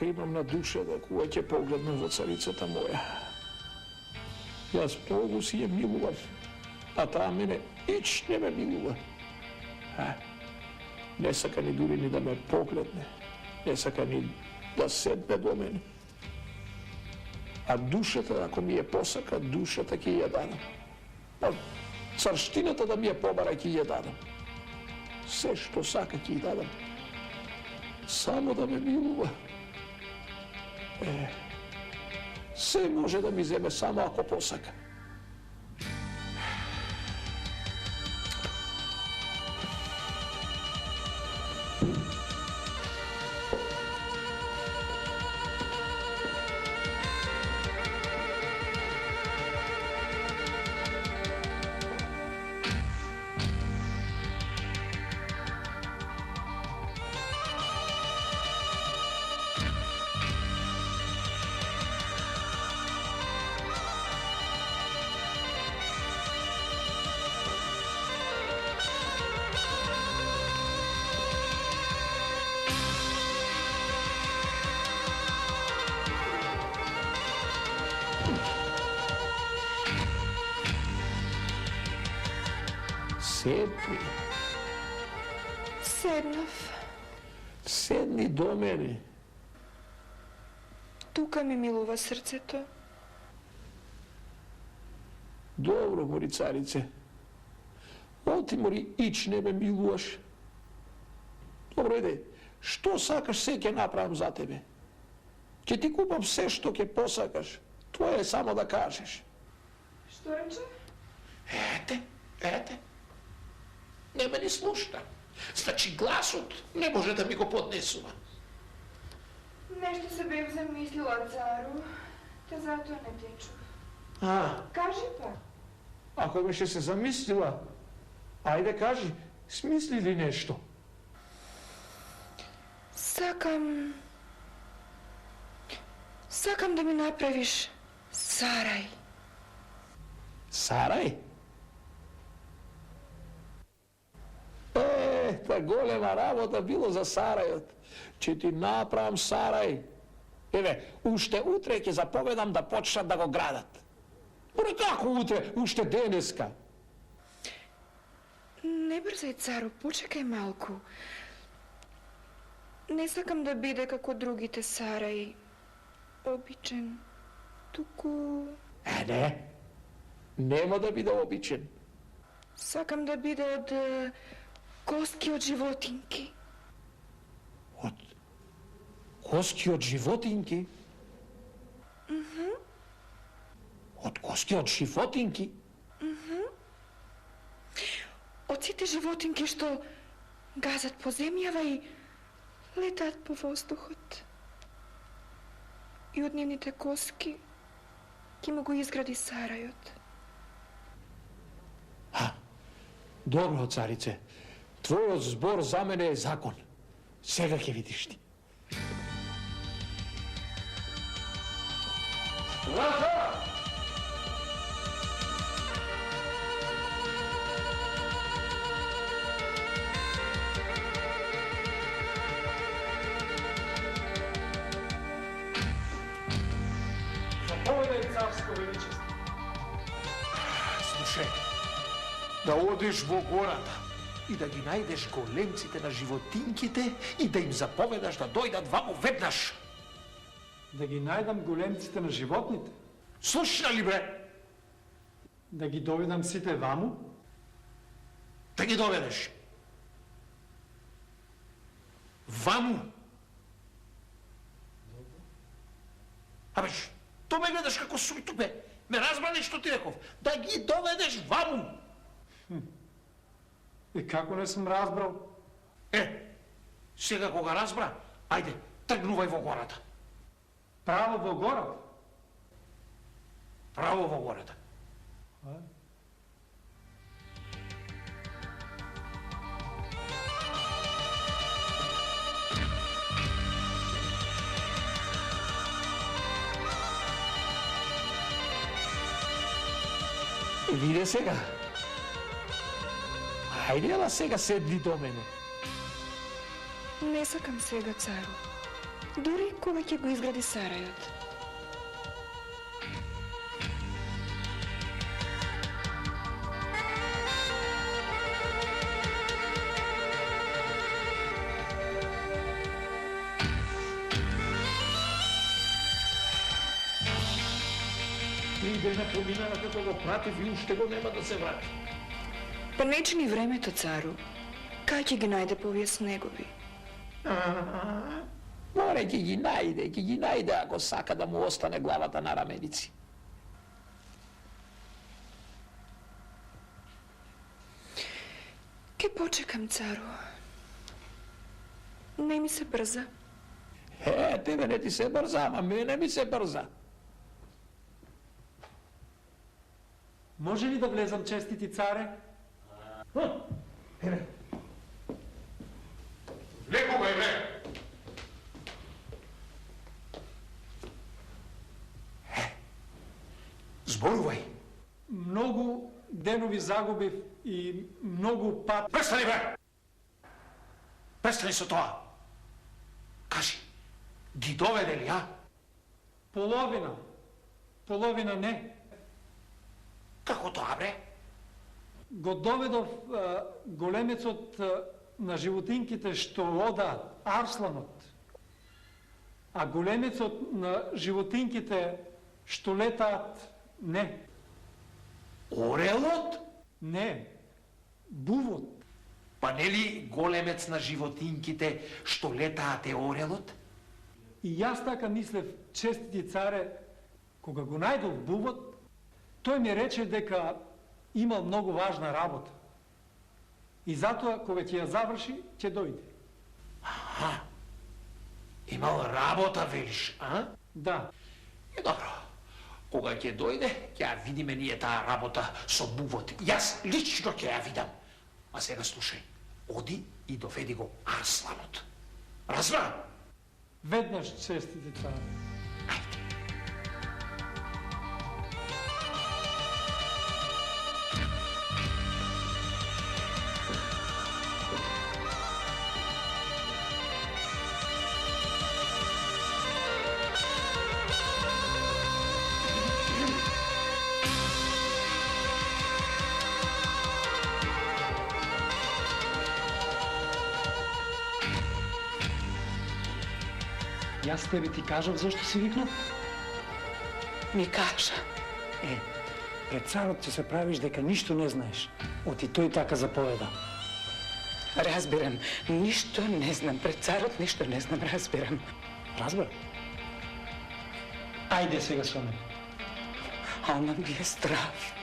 сака имам на душа да кога ќе погледнам во царицата моја. Јас многу си ја милував, а таа мене ич не ме милува. Не сака ни дури ни да ме погледне, не сака ни да седне до мене. А душата, ако ми ја посака, душата ќе ја дадам. А царштината да ми ја побара ќе ја дадам. Се што сака ќе ја дадам. Само да ме милува. Се може да ми земе само ако посака. Седни. Седнав. Седни до мене. Тука ми милува срцето. Добро, мори царице. Оти, мори, ич не ме милуваш. Добро, иде. Што сакаш, се ќе направам за тебе. Ќе ти купам се што ќе посакаш. Твое е само да кажеш. Што рече? Ете. Не ме ни слушна. Значи гласот не може да ми го поднесува. Нешто се бев замислила, цару, те затоа не те чув. Кажи па. Ако беше се замислила, ајде кажи, смисли ли нешто? Сакам да ми направиш сарај. Сарај? Та голема работа било за сарајот. Че ти направам сарај. Еве, уште утре ќе заповедам да почнат да го градат. Поре како утре, уште денеска? Не брзај, цару, почекај малку. Не сакам да биде како другите сарај. Обичен. Туку... Не. Нема да биде обичен. Сакам да биде од коски од животинки. Од коски од животинки? Од коски од животинки? Од сите животинки што газат по земјава и летаат по воздухот. И од нивните коски ќе му го изгради сарајот. Добро, царице. Твојот збор за мене е закон. Сега ќе видиш ти. Лака! Заповедај, царско величество. Слушај, да одиш во гората и да ги најдеш големците на животинките и да им заповедаш да дојдат ваму веднаш. Да ги најдам големците на животните? Слушна ли, бре? Да ги доведам сите ваму? Да ги доведеш. Ваму. Абе, што ме гледаш како сујту, бе? Ме разбрани што ти реков? Да ги доведеш ваму. И како не сум разбрал? Сега кога разбра, ајде, тргнувај во гората. Право во гората? Право во гората. Виде сега. Ајде, ела сега седни до мене. Не сакам сега, цару. дури кога ќе го изгради сарајот. Три дена поминаа како го пратив и уште го нема да се врати. Па не чини времето, цару. Кај ќе ги најде по овие снегови? Море ќе ги најде ако сака да му остане главата на раменици. Ке почекам, цару. Не ми се брза. Тебе не ти се брза, ама мене ми се брза. Може ли да влезам, честити царе? Леко го е, Зборувај. Многу денови загубив и многу пат... Престани, бре! Престани со тоа. Кажи, ги доведе ли, а? Половина не. Како тоа, бре? Го доведов големецот на животинките што ода Арсланот, а големецот на животинките што летаат не. Орелот? Не, бувот. Па нели големец на животинките што летаат е орелот? И јас така мислев, честити царе, кога го најдов бувот, тој ми рече дека имал многу важна работа. И затоа, кога ќе ја заврши, ќе дојде. Аха, имал работа, велиш, а? Да. И добро, кога ќе дојде, ќе ја видиме ние таа работа со бувот. Јас лично ќе ја видам. А сега слушај, оди и доведи го Арсланот. Разбра? Веднаш, честите царе. Јас тебе ти кажав зашто си викнат? Ми кажа. Пред царот ќе се правиш дека ништо не знаеш. Оти тој така заповеда. Разбирам. Ништо не знам. Пред царот ништо не знам. Разбирам. Разбра? Ајде сега со мене. Ама ми е страв.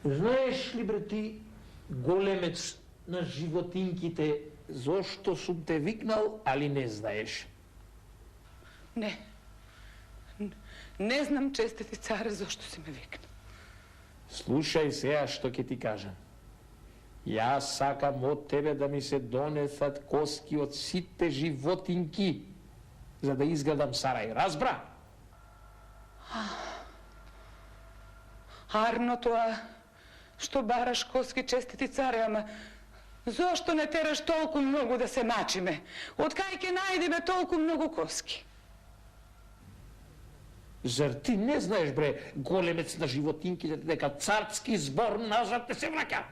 Знаеш ли, бре, ти, големец на животинките, зошто сум те викнал, али не знаеш? Не. Не знам, честити царе, зашто си ме викна. Слушај сега што ќе ти кажам. Јас сакам од тебе да ми се донесат коски од сите животинки, за да изградам сарај. Разбра? Арно тоа што бараш коски, честити царе, ама зошто не тераш толку многу да се мачиме? Од кај ќе најдеме толку многу коски? Зар ти не знаеш, бре, големец на животинките, дека царски збор назад не се враќа?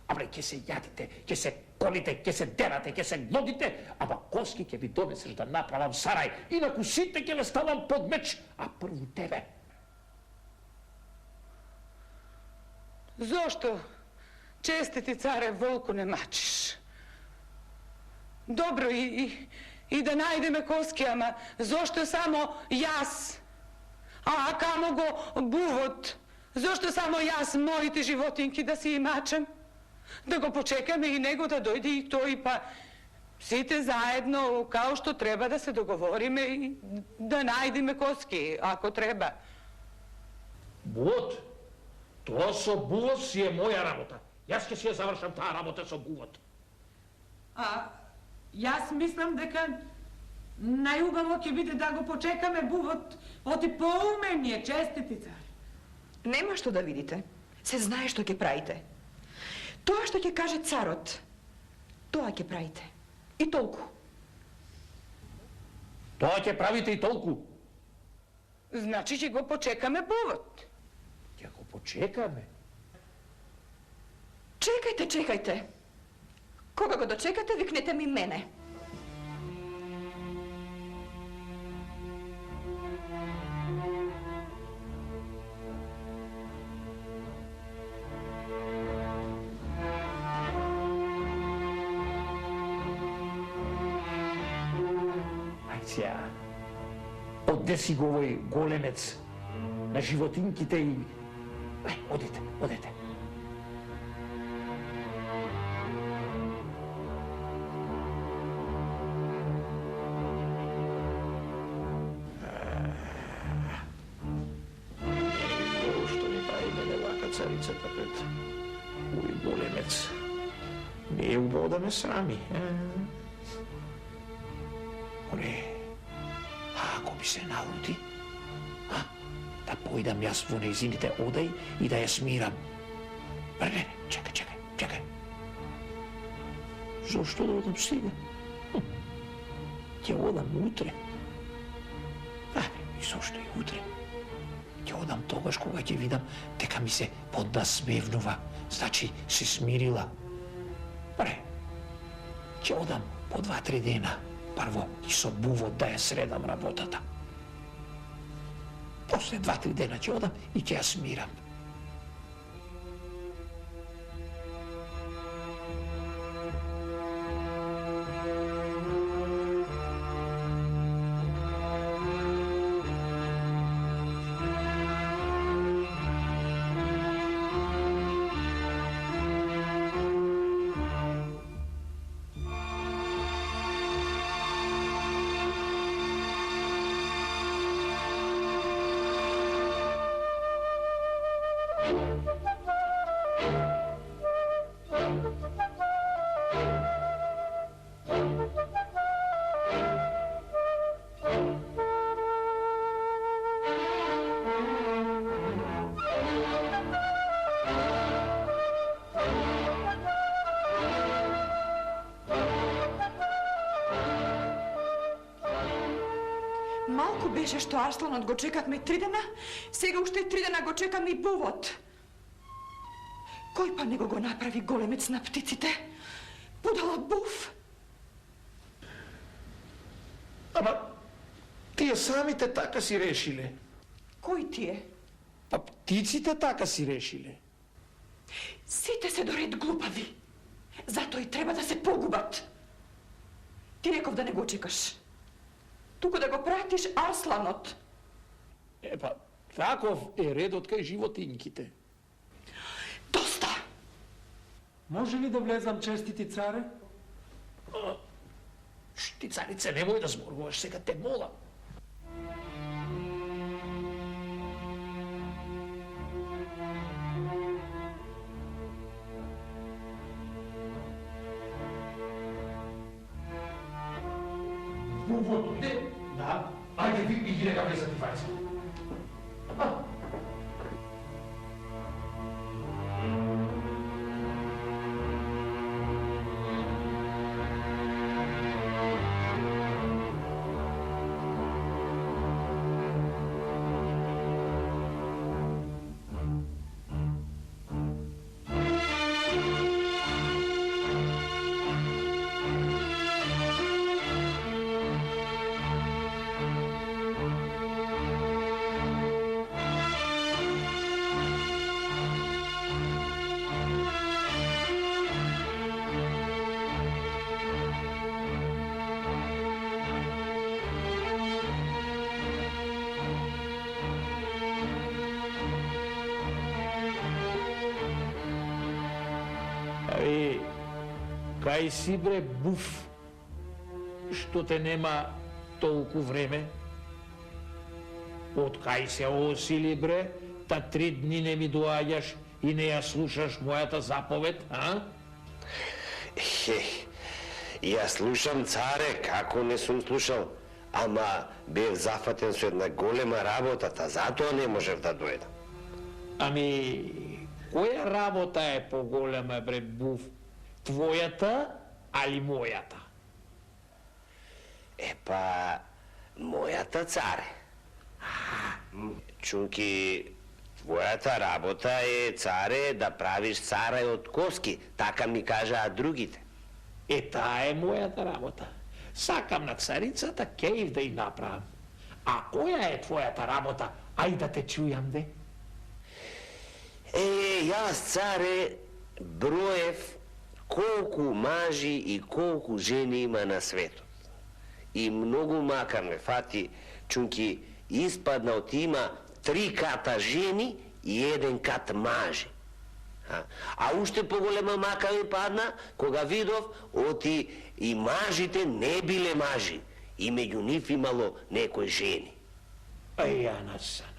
А бре, ќе се јадите, ќе се колите, ќе се дерате, ќе се глодите, ама коски ќе ви донесеш да направам сарај, инаку сите ќе ве ставам под меч, а прво тебе. Зошто, честити царе, волку не мачиш? Добро, и да најдеме коски, ама зошто само јас? А камо го бувот? Зошто само јас, моите животинки да си и мачам? Да го почекаме и него да дојде и тој, па Сите заедно, као што треба да се договориме и да најдеме коски, ако треба. Бувот? Тоа со бувот си е моја работа. Јас ќе си ја завршам таа работа со бувот. А јас мислам дека најубаво ќе биде да го почекаме бувот, оти поумен е, честити цар. Нема што да видите. Се знае што ќе правите. Тоа што ќе каже царот, тоа ќе правите. И толку. Тоа ќе правите и толку. Значи ќе го почекаме бувот. Ќе го почекаме. Чекајте, чекајте. Кога го дочекате, викнете ми мене. Сега, одде си го овој големец на животинките и... Одете, одете. Што ми прави мене вака царицата пред овој големец? Не е убаво да ме срами. Оле, ако би се налути, да појдам јас во нејзините одај и да ја смирам. Не, чекај. Зошто да одам сега? Ќе одам утре. И зошто и утре? Ќе одам тогаш кога ќе видам дека ми се поднасмевнува, значи се смирила. Ќе одам по 2-3 дена. Прво и со бувот да ја средам работата. После 2-3 дена ќе одам и ќе ја смирам. Малку беше што Арсланот го чекавме 3 дена, сега уште 3 дена го чекаме и бувот. Кој па него го направи големец на птиците? Будала був. Ама, тие самите така си решиле. Кој тие? Па птиците така си решиле. Сите се доред глупави. Затоа и треба да се погубат. Ти реков да не го чекаш. Туку да го пратиш Арсланот. Па, таков е редот кај животинките. Доста! Може ли да влезам, честити царе? Ти, царице, немој да зборуваш, сега те молам. Бувот иде? Да. Ајде, ви ги нека влезат и фајца. Кај си бре буф, што те нема толку време? Од кај се осили, бре, та 3 дни не ми доаѓаш и не ја слушаш мојата заповед, а? Ја слушам, царе, како не сум слушал, ама бев зафатен со една голема работа, та затоа не можев да дојдам. Ами, која работа е поголема, бре, буф? Твојата, али мојата? Епа, мојата, царе. Чунки, твојата работа е, царе, да правиш царај од коски, така ми кажаат другите. Таа е мојата работа. Сакам на царицата кејф да ја направам. А која е твојата работа? Ај да те чујам, де. Јас, царе, броев колку мажи и колку жени има на светот. И многу мака ме фати, чунки испадна од има 3 ката жени и 1 кат мажи. А уште поголема мака ми падна, кога видов, оти и мажите не биле мажи, и меѓу нив имало некои жени. Ана Сана.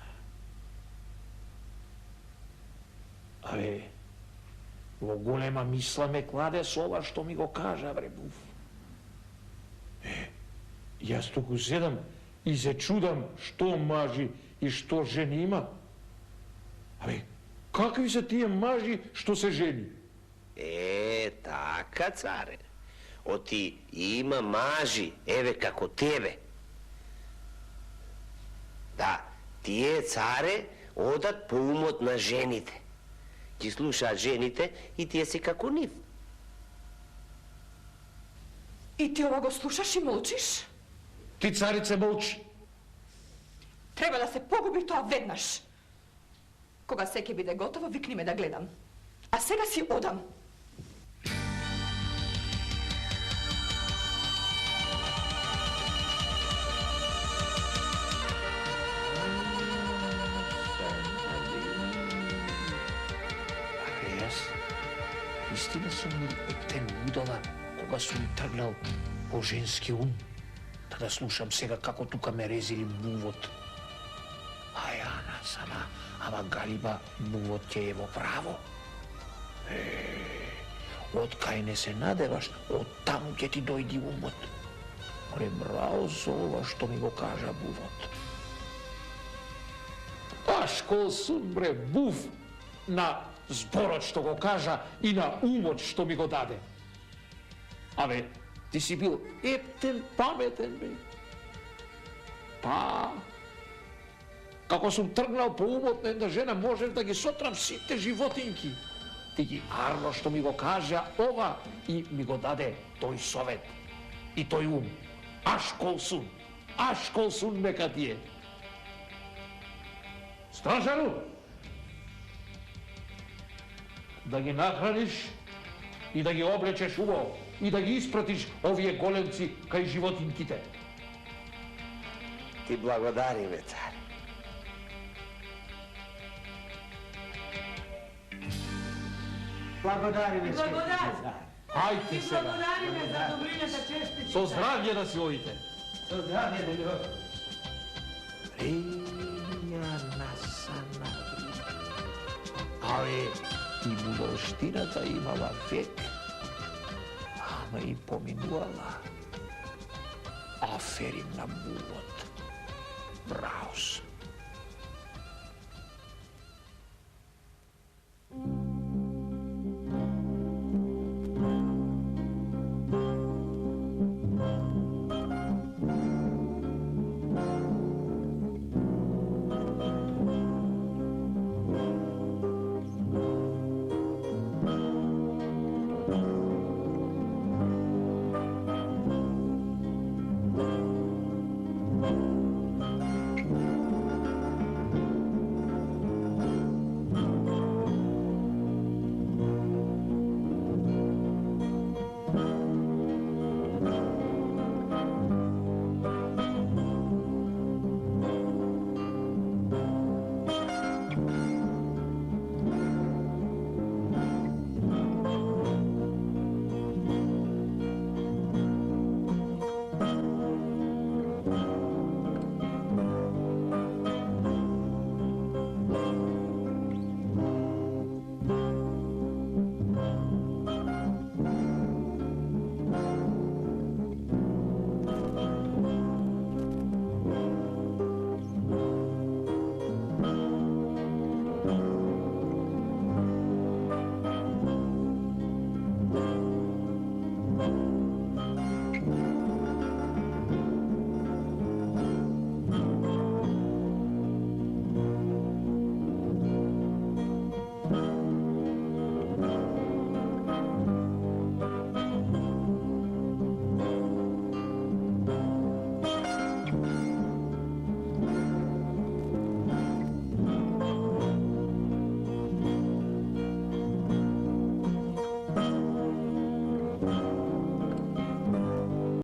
Во голема мисла ме кладе со ова што ми го кажа, бре, буф. Јас туку седам и се чудам што мажи и што жени има. Какви се тие мажи што се жени? Така, царе. Оти има мажи, еве како тебе. Да, тие, царе, одат по умот на жените. Ги слушаат жените и тие си како нив. И ти ова го слушаш и молчиш? Ти, царице, молчи. Треба да се погуби тоа веднаш. Кога се ќе биде готово, викни ме да гледам. А сега си одам. Истина сум ептен удала кога сум тргнал по женски ум, да слушам сега како тука ме резили бувот. Ана Сана, ама галиба бувот ќе е во право. Од кај не се надеваш, од таму ќе ти дојди умот. Море, браво за ова што ми го кажа бувот. Ашкол сум, бре, був на зборот што го кажа и на умот што ми го даде. Ти си бил ептен, паметен, бе. Како сум тргнал по умот на една жена, можев да ги сотрам сите животинки. Ти ги арно што ми го кажа ова и ми го даде тој совет и тој ум. Ашкол сум мека тие. Стражару, да ги нахраниш и да ги облечеш убаво и да ги испратиш овие големци кај животинките. Ти благодариме, царе. Благодариме, Ајте ти сега. благодариме за добрината честичка. Со здравје да си одите. Со здравје да ви Ана Сана. И будолштината имала век, ама и поминувала. Аферим на бувот.